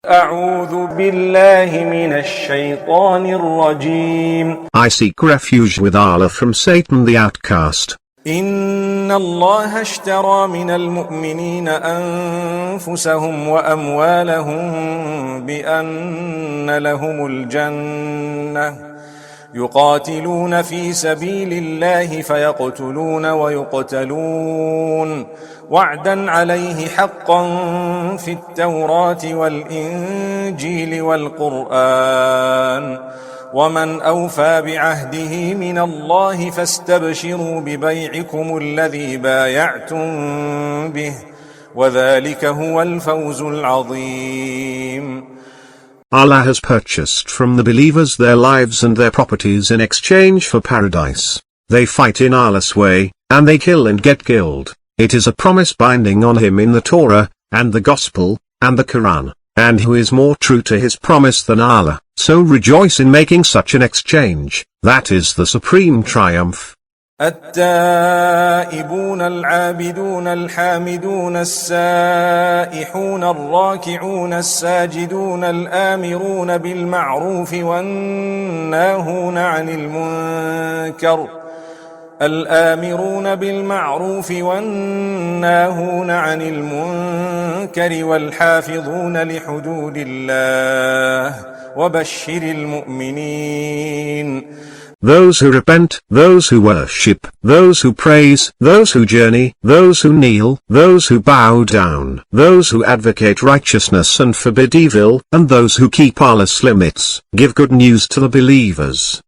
أعوذ بالله من الشيطان الرجيم. I seek refuge with Allah from Satan the outcast. إن الله اشترى من المؤمنين أنفسهم وأموالهم بأن لهم الجنة يقاتلون في سبيل الله فيقتلون ويقتلون وعدا عليه حقا في التوراة والإنجيل والقرآن ومن أوفى بعهده من الله فاستبشروا ببيعكم الذي بايعتم به وذلك هو الفوز العظيم. Allah has purchased from the believers their lives and their properties in exchange for paradise. They fight in Allah's way, and they kill and get killed. It is a promise binding on him in the Torah, and the Gospel, and the Quran, and who is more true to his promise than Allah, so rejoice in making such an exchange, that is the supreme triumph. التائبون العابدون الحامدون السائحون الراكعون الساجدون الآمرون بالمعروف والناهون عن المنكر والحافظون لحدود الله وبشر المؤمنين. Those who repent, those who worship, those who praise, those who journey, those who kneel, those who bow down, those who advocate righteousness and forbid evil, and those who keep Allah's limits, give good news to the believers.